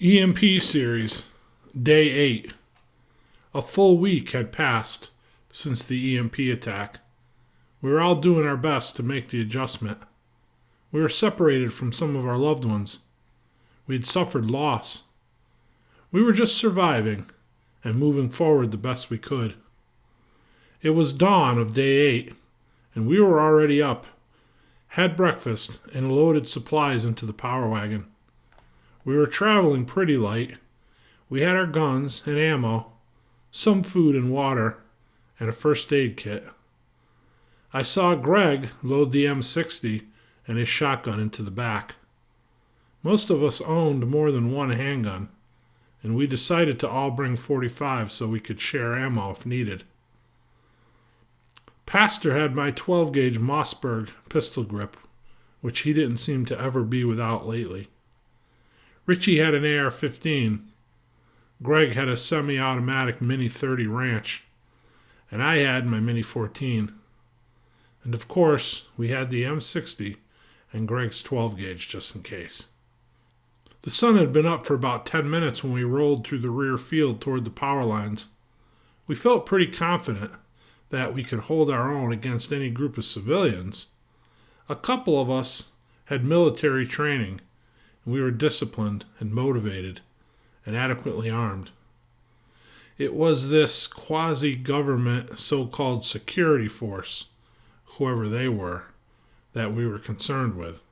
EMP Series, Day 8. A full week had passed since the EMP attack. We were all doing our best to make the adjustment. We were separated from some of our loved ones. We had suffered loss. We were just surviving and moving forward the best we could. It was dawn of Day 8, and we were already up, had breakfast, and loaded supplies into the power wagon. We were traveling pretty light. We had our guns and ammo, some food and water, and a first aid kit. I saw Greg load the M60 and his shotgun into the back. Most of us owned more than one handgun, and we decided to all bring 45 so we could share ammo if needed. Pastor had my 12-gauge Mossberg pistol grip, which he didn't seem to ever be without lately. Richie had an AR-15. Greg had a semi-automatic Mini-30 Ranch, and I had my Mini-14. And of course, we had the M60 and Greg's 12-gauge just in case. The sun had been up for about 10 minutes when we rolled through the rear field toward the power lines. We felt pretty confident that we could hold our own against any group of civilians. A couple of us had military training, and we were disciplined and motivated and adequately armed. It was this quasi-government so-called security force, whoever they were, that we were concerned with.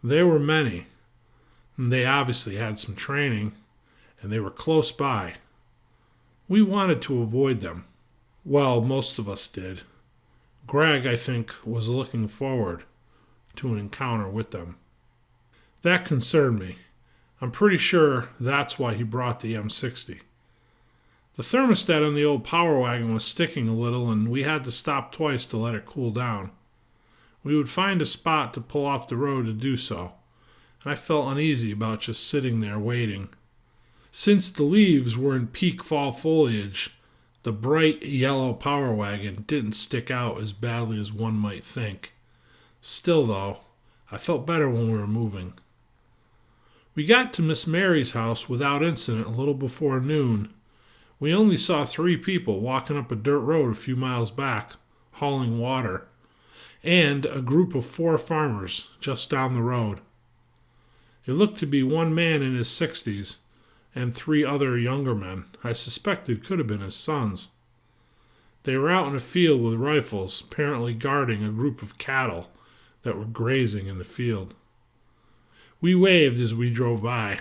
They were many, and they obviously had some training, and they were close by. We wanted to avoid them. Well, most of us did. Greg, I think, was looking forward to an encounter with them. That concerned me. I'm pretty sure that's why he brought the M60. The thermostat on the old power wagon was sticking a little, and we had to stop twice to let it cool down. We would find a spot to pull off the road to do so, and I felt uneasy about just sitting there waiting. Since the leaves were in peak fall foliage, the bright yellow power wagon didn't stick out as badly as one might think. Still, though, I felt better when we were moving. We got to Miss Mary's house without incident a little before noon. We only saw 3 people walking up a dirt road a few miles back, hauling water, and a group of 4 farmers just down the road. It looked to be one man in his 60s and 3 other younger men I suspected could have been his sons. They were out in a field with rifles, apparently guarding a group of cattle that were grazing in the field. We waved as we drove by.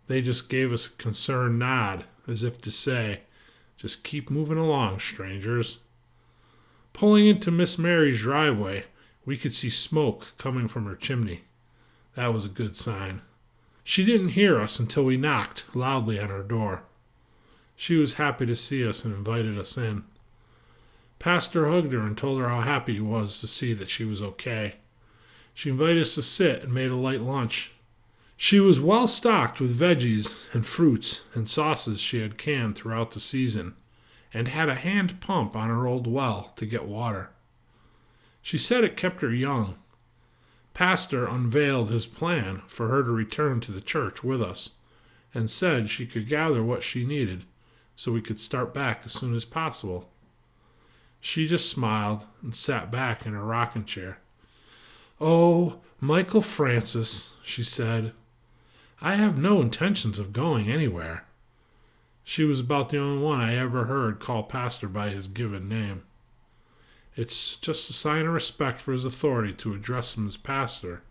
They just gave us a concerned nod, as if to say, "Just keep moving along, strangers." Pulling into Miss Mary's driveway, we could see smoke coming from her chimney. That was a good sign. She didn't hear us until we knocked loudly on her door. She was happy to see us and invited us in. Pastor hugged her and told her how happy he was to see that she was okay. She invited us to sit and made a light lunch. She was well stocked with veggies and fruits and sauces she had canned throughout the season, and had a hand pump on her old well to get water. She said it kept her young. Pastor unveiled his plan for her to return to the church with us, and said she could gather what she needed so we could start back as soon as possible. She just smiled and sat back in her rocking chair. "Oh, Michael Francis," she said, "I have no intentions of going anywhere." She was about the only one I ever heard call Pastor by his given name. It's just a sign of respect for his authority to address him as Pastor,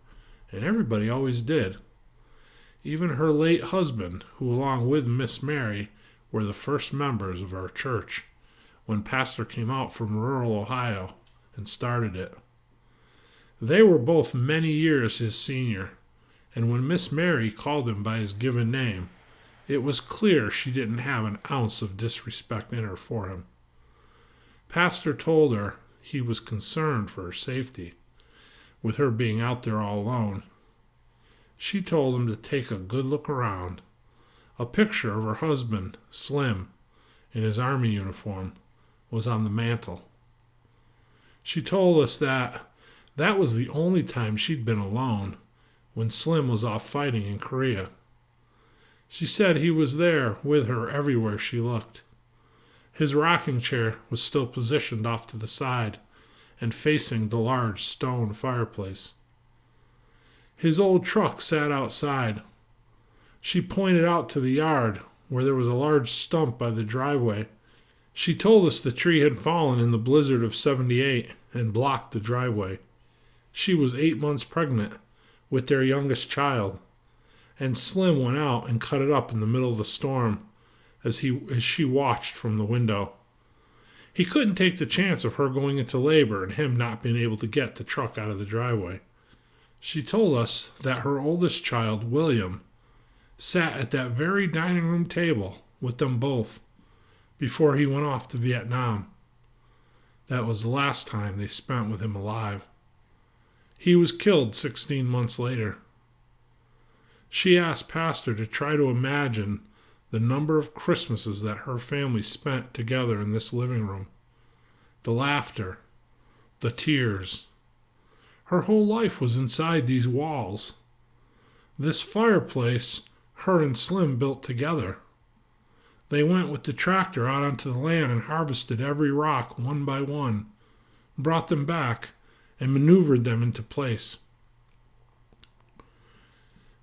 and everybody always did. Even her late husband, who along with Miss Mary were the first members of our church, when Pastor came out from rural Ohio and started it. They were both many years his senior, and when Miss Mary called him by his given name, it was clear she didn't have an ounce of disrespect in her for him. Pastor told her he was concerned for her safety, with her being out there all alone. She told him to take a good look around. A picture of her husband, Slim, in his army uniform, was on the mantel. She told us that was the only time she'd been alone, when Slim was off fighting in Korea. She said he was there with her everywhere she looked. His rocking chair was still positioned off to the side and facing the large stone fireplace. His old truck sat outside. She pointed out to the yard where there was a large stump by the driveway. She told us the tree had fallen in the blizzard of '78 and blocked the driveway. She was 8 months pregnant with their youngest child, and Slim went out and cut it up in the middle of the storm as she watched from the window. He couldn't take the chance of her going into labor and him not being able to get the truck out of the driveway. She told us that her oldest child, William, sat at that very dining room table with them both before he went off to Vietnam. That was the last time they spent with him alive. He was killed 16 months later. She asked Pastor to try to imagine the number of Christmases that her family spent together in this living room. The laughter, the tears. Her whole life was inside these walls. This fireplace her and Slim built together. They went with the tractor out onto the land and harvested every rock one by one, brought them back, and maneuvered them into place.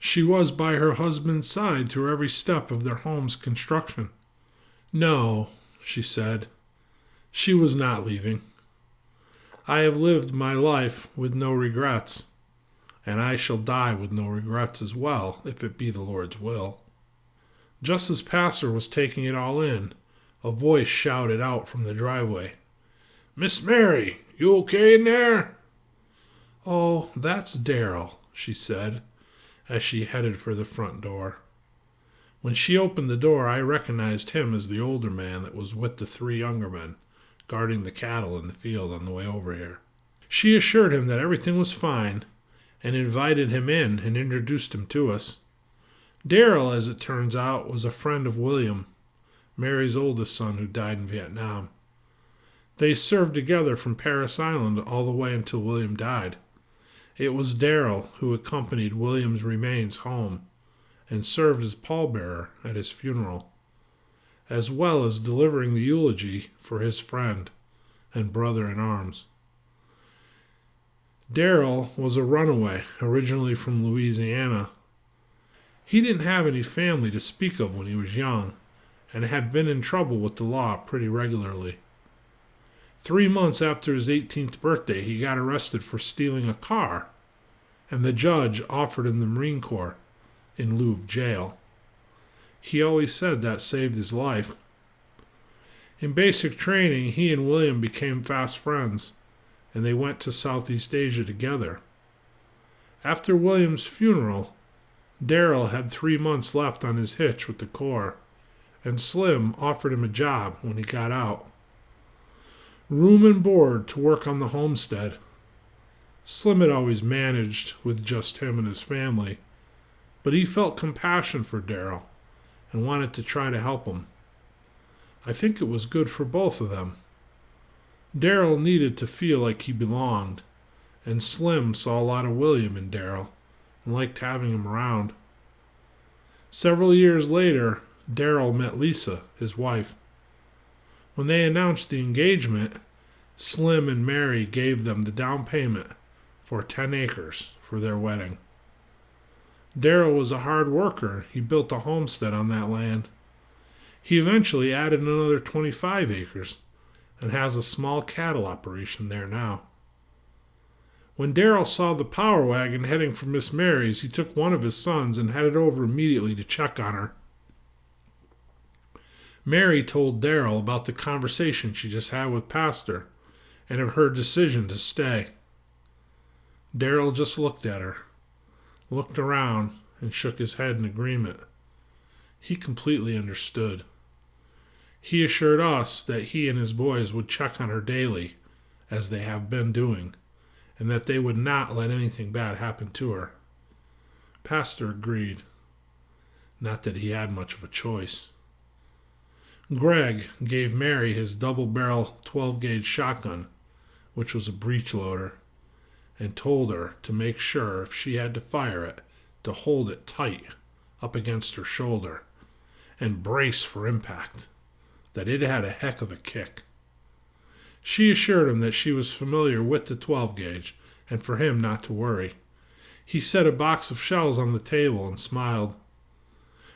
She was by her husband's side through every step of their home's construction. No, she said, she was not leaving. I have lived my life with no regrets, and I shall die with no regrets as well, if it be the Lord's will. Just as Pastor was taking it all in, a voice shouted out from the driveway, "Miss Mary, you okay in there?" "Oh, that's Darrell," she said, as she headed for the front door. When she opened the door, I recognized him as the older man that was with the 3 younger men, guarding the cattle in the field on the way over here. She assured him that everything was fine, and invited him in and introduced him to us. Darrell, as it turns out, was a friend of William, Mary's oldest son who died in Vietnam. They served together from Parris Island all the way until William died. It was Darrell who accompanied William's remains home and served as pallbearer at his funeral, as well as delivering the eulogy for his friend and brother-in-arms. Darrell was a runaway, originally from Louisiana. He didn't have any family to speak of when he was young, and had been in trouble with the law pretty regularly. 3 months after his 18th birthday, he got arrested for stealing a car, and the judge offered him the Marine Corps in lieu of jail. He always said that saved his life. In basic training, he and William became fast friends, and they went to Southeast Asia together. After William's funeral, Darrell had 3 months left on his hitch with the Corps, and Slim offered him a job when he got out. Room and board to work on the homestead. Slim had always managed with just him and his family, but he felt compassion for Darrell and wanted to try to help him. I think it was good for both of them. Darrell needed to feel like he belonged, and Slim saw a lot of William in Darrell and liked having him around. Several years later, Darrell met Lisa, his wife. When they announced the engagement, Slim and Mary gave them the down payment for 10 acres for their wedding. Darrell was a hard worker. He built a homestead on that land. He eventually added another 25 acres and has a small cattle operation there now. When Darrell saw the power wagon heading for Miss Mary's, he took one of his sons and headed over immediately to check on her. Mary told Darrell about the conversation she just had with Pastor and of her decision to stay. Darrell just looked at her, looked around, and shook his head in agreement. He completely understood. He assured us that he and his boys would check on her daily, as they have been doing, and that they would not let anything bad happen to her. Pastor agreed. Not that he had much of a choice. Greg gave Mary his double-barrel 12-gauge shotgun, which was a breech loader, and told her to make sure if she had to fire it, to hold it tight up against her shoulder and brace for impact, that it had a heck of a kick. She assured him that she was familiar with the 12 gauge and for him not to worry. He set a box of shells on the table and smiled.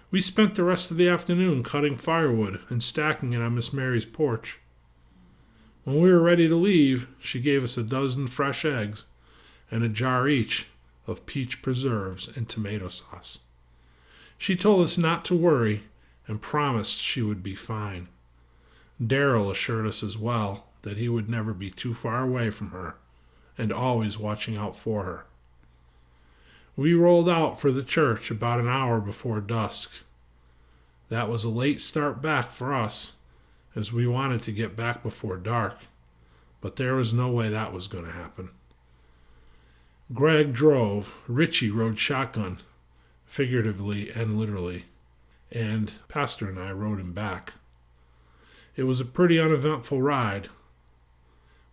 We spent the rest of the afternoon cutting firewood and stacking it on Miss Mary's porch. When we were ready to leave, she gave us a dozen fresh eggs and a jar each of peach preserves and tomato sauce. She told us not to worry and promised she would be fine. Darrell assured us as well that he would never be too far away from her and always watching out for her. We rolled out for the church about an hour before dusk. That was a late start back for us, as we wanted to get back before dark, but there was no way that was going to happen. Greg drove, Richie rode shotgun, figuratively and literally, and Pastor and I rode him back. It was a pretty uneventful ride.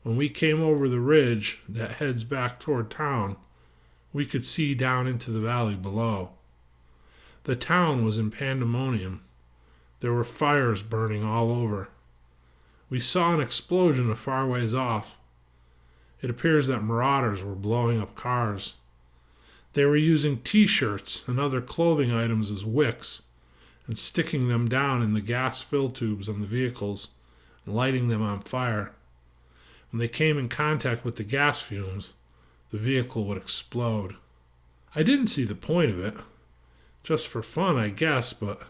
When we came over the ridge that heads back toward town, we could see down into the valley below. The town was in pandemonium. There were fires burning all over. We saw an explosion a far ways off. It appears that marauders were blowing up cars. They were using T-shirts and other clothing items as wicks and sticking them down in the gas fill tubes on the vehicles and lighting them on fire. When they came in contact with the gas fumes, the vehicle would explode. I didn't see the point of it. Just for fun, I guess, but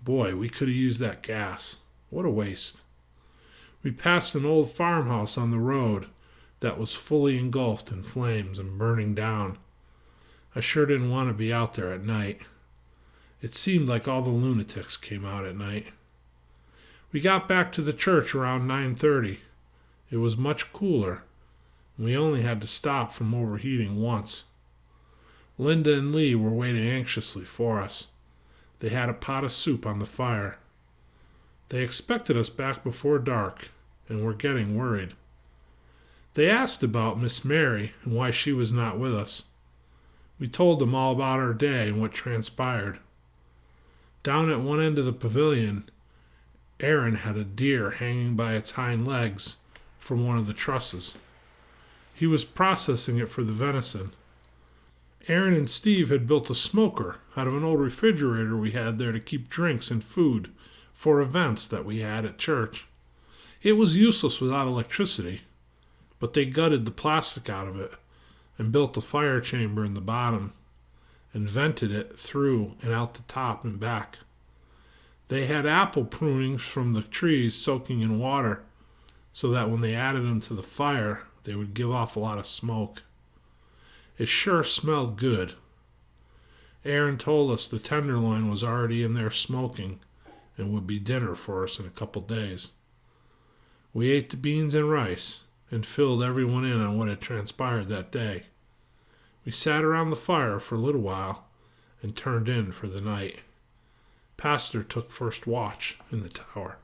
boy, we could have used that gas. What a waste. We passed an old farmhouse on the road that was fully engulfed in flames and burning down. I sure didn't want to be out there at night. It seemed like all the lunatics came out at night. We got back to the church around 9:30. It was much cooler, and we only had to stop from overheating once. Linda and Lee were waiting anxiously for us. They had a pot of soup on the fire. They expected us back before dark, and were getting worried. They asked about Miss Mary and why she was not with us. We told them all about our day and what transpired. Down at one end of the pavilion, Aaron had a deer hanging by its hind legs from one of the trusses. He was processing it for the venison. Aaron and Steve had built a smoker out of an old refrigerator we had there to keep drinks and food for events that we had at church. It was useless without electricity, but they gutted the plastic out of it and built a fire chamber in the bottom and vented it through and out the top and back. They had apple prunings from the trees soaking in water so that when they added them to the fire, they would give off a lot of smoke. It sure smelled good. Aaron told us the tenderloin was already in there smoking and would be dinner for us in a couple days. We ate the beans and rice and filled everyone in on what had transpired that day. We sat around the fire for a little while and turned in for the night. Pastor took first watch in the tower.